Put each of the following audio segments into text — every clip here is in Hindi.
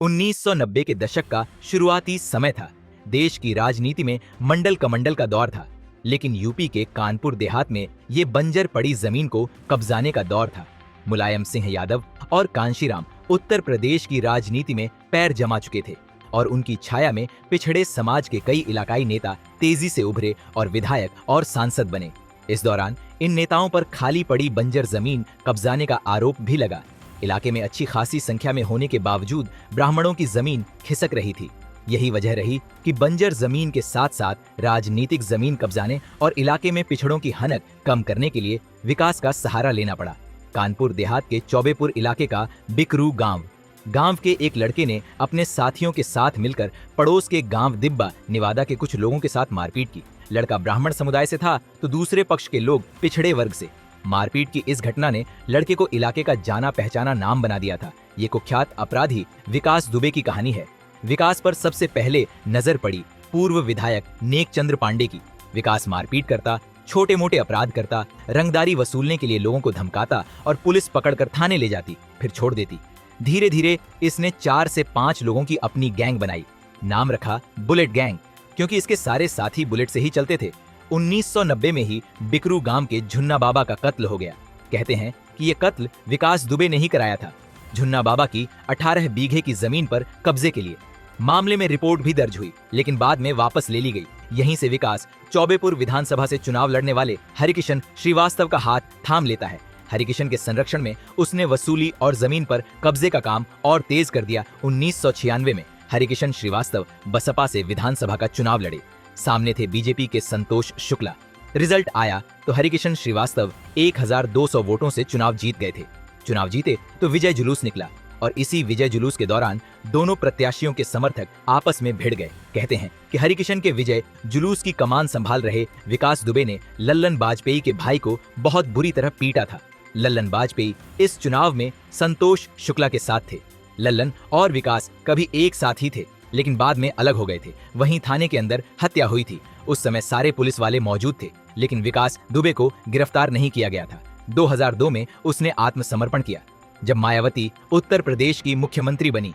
1990 के दशक का शुरुआती समय था। देश की राजनीति में मंडल कमंडल का दौर था, लेकिन यूपी के कानपुर देहात में ये बंजर पड़ी जमीन को कब्जाने का दौर था। मुलायम सिंह यादव और कांशीराम उत्तर प्रदेश की राजनीति में पैर जमा चुके थे और उनकी छाया में पिछड़े समाज के कई इलाकाई नेता तेजी से उभरे और विधायक और सांसद बने। इस दौरान इन नेताओं पर खाली पड़ी बंजर जमीन कब्जाने का आरोप भी लगा। इलाके में अच्छी खासी संख्या में होने के बावजूद ब्राह्मणों की जमीन खिसक रही थी। यही वजह रही कि बंजर जमीन के साथ साथ राजनीतिक जमीन कब्जाने और इलाके में पिछड़ों की हनक कम करने के लिए विकास का सहारा लेना पड़ा। कानपुर देहात के चौबेपुर इलाके का बिकरू गांव के एक लड़के ने अपने साथियों के साथ मिलकर पड़ोस के गांव दिब्बा निवादा के कुछ लोगों के साथ मारपीट की। लड़का ब्राह्मण समुदाय से था तो दूसरे पक्ष के लोग पिछड़े वर्ग से। मारपीट की इस घटना ने लड़के को इलाके का जाना पहचाना नाम बना दिया था। ये कुख्यात अपराधी विकास दुबे की कहानी है। विकास पर सबसे पहले नजर पड़ी पूर्व विधायक नेक चंद्र पांडे की। विकास मारपीट करता, छोटे मोटे अपराध करता, रंगदारी वसूलने के लिए लोगों को धमकाता और पुलिस पकड़कर थाने ले जाती, फिर छोड़ देती। धीरे धीरे इसने 4 से 5 लोगों की अपनी गैंग बनाई। नाम रखा बुलेट गैंग, क्योंकि इसके सारे साथी बुलेट से ही चलते थे। 1990 में ही बिकरू गांव के झुन्ना बाबा का कत्ल हो गया। कहते हैं कि ये कत्ल विकास दुबे ने ही कराया था, झुन्ना बाबा की 18 बीघे की जमीन पर कब्जे के लिए। मामले में रिपोर्ट भी दर्ज हुई, लेकिन बाद में वापस ले ली गई। यहीं से विकास चौबेपुर विधानसभा से चुनाव लड़ने वाले हरिकिशन श्रीवास्तव का हाथ थाम लेता है। हरिकिशन के संरक्षण में उसने वसूली और जमीन पर कब्जे का काम और तेज कर दिया। 1996 में हरिकिशन श्रीवास्तव बसपा से विधानसभा का चुनाव लड़े। सामने थे बीजेपी के संतोष शुक्ला। रिजल्ट आया तो हरिकिशन श्रीवास्तव 1200 वोटों से चुनाव जीत गए थे। चुनाव जीते तो विजय जुलूस निकला और इसी विजय जुलूस के दौरान दोनों प्रत्याशियों के समर्थक आपस में भिड़ गए। कहते हैं कि हरिकिशन के विजय जुलूस की कमान संभाल रहे विकास दुबे ने लल्लन बाजपेयी के भाई को बहुत बुरी तरह पीटा था। लल्लन बाजपेयी इस चुनाव में संतोष शुक्ला के साथ थे। लल्लन और विकास कभी एक साथ ही थे, लेकिन बाद में अलग हो गए थे। वहीं थाने के अंदर हत्या हुई थी। उस समय सारे पुलिस वाले मौजूद थे, लेकिन विकास दुबे को गिरफ्तार नहीं किया गया था। 2002 में उसने आत्मसमर्पण किया, जब मायावती उत्तर प्रदेश की मुख्यमंत्री बनी।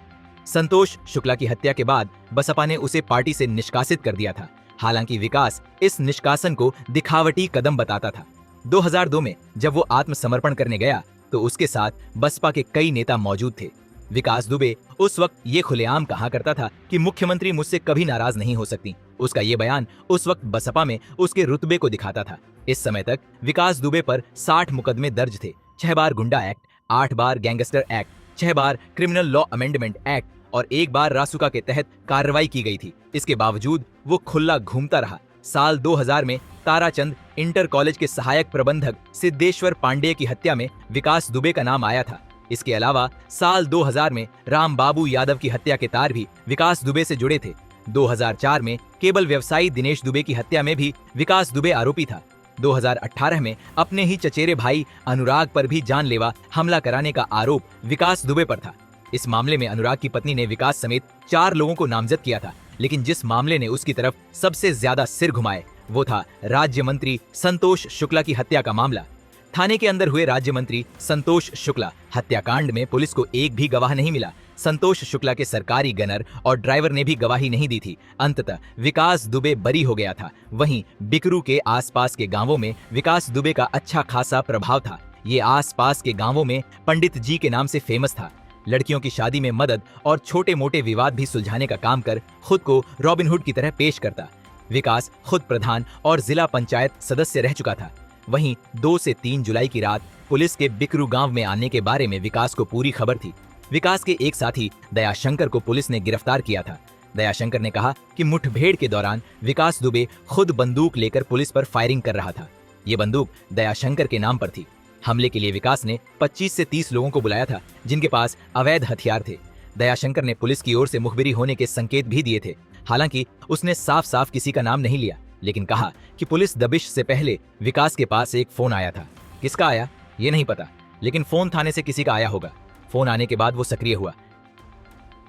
संतोष शुक्ला की हत्या के बाद बसपा ने उसे पार्टी से निष्कासित कर दिया था। हालांकि विकास इस निष्कासन को दिखावटी कदम बताता था। 2002 में जब वो आत्मसमर्पण करने गया तो उसके साथ बसपा के कई नेता मौजूद थे। विकास दुबे उस वक्त ये खुलेआम कहा करता था कि मुख्यमंत्री मुझसे कभी नाराज नहीं हो सकती। उसका ये बयान उस वक्त बसपा में उसके रुतबे को दिखाता था। इस समय तक विकास दुबे पर 60 मुकदमे दर्ज थे। 6 बार गुंडा एक्ट, 8 बार गैंगस्टर एक्ट, 6 बार क्रिमिनल लॉ अमेंडमेंट एक्ट और 1 बार रासुका के तहत कार्रवाई की गई थी। इसके बावजूद वो खुला घूमता रहा। साल 2000 में ताराचंद इंटर कॉलेज के सहायक प्रबंधक सिद्धेश्वर पांडेय की हत्या में विकास दुबे का नाम आया था। इसके अलावा साल 2000 में राम बाबू यादव की हत्या के तार भी विकास दुबे से जुड़े थे। 2004 में केबल व्यवसायी दिनेश दुबे की हत्या में भी विकास दुबे आरोपी था। 2018 में अपने ही चचेरे भाई अनुराग पर भी जानलेवा हमला कराने का आरोप विकास दुबे पर था। इस मामले में अनुराग की पत्नी ने विकास समेत 4 लोगों को नामजद किया था, लेकिन जिस मामले ने उसकी तरफ सबसे ज्यादा सिर घुमाए वो था राज्य मंत्री संतोष शुक्ला की हत्या का मामला। थाने के अंदर हुए राज्य मंत्री संतोष शुक्ला हत्याकांड में पुलिस को एक भी गवाह नहीं मिला। संतोष शुक्ला के सरकारी गनर और ड्राइवर ने भी गवाही नहीं दी थी। अंततः विकास दुबे बरी हो गया था। वहीं बिकरू के आसपास के गांवों में विकास दुबे का अच्छा खासा प्रभाव था। ये आसपास के गांवों में पंडित जी के नाम से फेमस था। लड़कियों की शादी में मदद और छोटे मोटे विवाद भी सुलझाने का काम कर खुद को रॉबिनहुड की तरह पेश करता। विकास खुद प्रधान और जिला पंचायत सदस्य रह चुका था। वहीं 2 से 3 जुलाई की रात पुलिस के बिकरू गांव में आने के बारे में विकास को पूरी खबर थी। विकास के एक साथी दयाशंकर को पुलिस ने गिरफ्तार किया था। दयाशंकर ने कहा कि मुठभेड़ के दौरान विकास दुबे खुद बंदूक लेकर पुलिस पर फायरिंग कर रहा था। ये बंदूक दयाशंकर के नाम पर थी। हमले के लिए विकास ने 25 से 30 लोगों को बुलाया था, जिनके पास अवैध हथियार थे। दयाशंकर ने पुलिस की ओर से मुखबिरी होने के संकेत भी दिए थे। हालांकि उसने साफ साफ किसी का नाम नहीं लिया, लेकिन कहा कि पुलिस दबिश से पहले विकास के पास एक फोन आया था। किसका आया ये नहीं पता, लेकिन फोन थाने से किसी का आया होगा। फोन आने के बाद वो सक्रिय हुआ।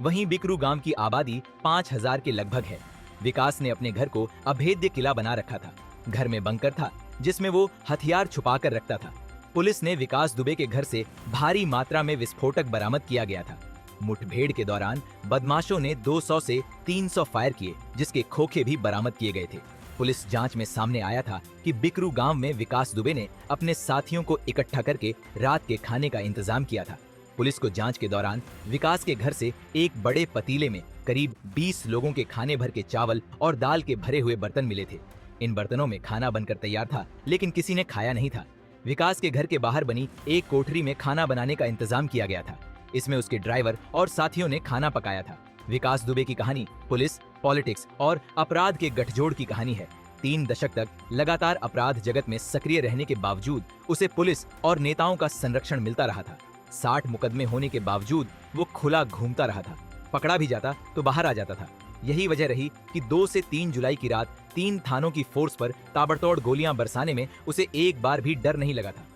वहीं बिकरू गांव की आबादी 5000 के लगभग है। विकास ने अपने घर को अभेद्य किला बना रखा था। घर में बंकर था जिसमें वो हथियार छुपा कर रखता था। पुलिस ने विकास दुबे के घर से भारी मात्रा में विस्फोटक बरामद किया गया था। मुठभेड़ के दौरान बदमाशों ने 200 से 300 फायर किए, जिसके खोखे भी बरामद किए गए थे। पुलिस जांच में सामने आया था कि बिकरू गांव में विकास दुबे ने अपने साथियों को इकट्ठा करके रात के खाने का इंतजाम किया था। पुलिस को जांच के दौरान विकास के घर से एक बड़े पतीले में करीब 20 लोगों के खाने भर के चावल और दाल के भरे हुए बर्तन मिले थे। इन बर्तनों में खाना बनकर तैयार था, लेकिन किसी ने खाया नहीं था। विकास के घर के बाहर बनी एक कोठरी में खाना बनाने का इंतजाम किया गया था। इसमें उसके ड्राइवर और साथियों ने खाना पकाया था। विकास दुबे की कहानी पुलिस, पॉलिटिक्स और अपराध के गठजोड़ की कहानी है। 3 दशक तक लगातार अपराध जगत में सक्रिय रहने के बावजूद उसे पुलिस और नेताओं का संरक्षण मिलता रहा था। 60 मुकदमे होने के बावजूद वो खुला घूमता रहा था। पकड़ा भी जाता तो बाहर आ जाता था। यही वजह रही कि 2 से 3 जुलाई की रात 3 थानों की फोर्स पर ताबड़तोड़ गोलियां बरसाने में उसे एक बार भी डर नहीं लगा था।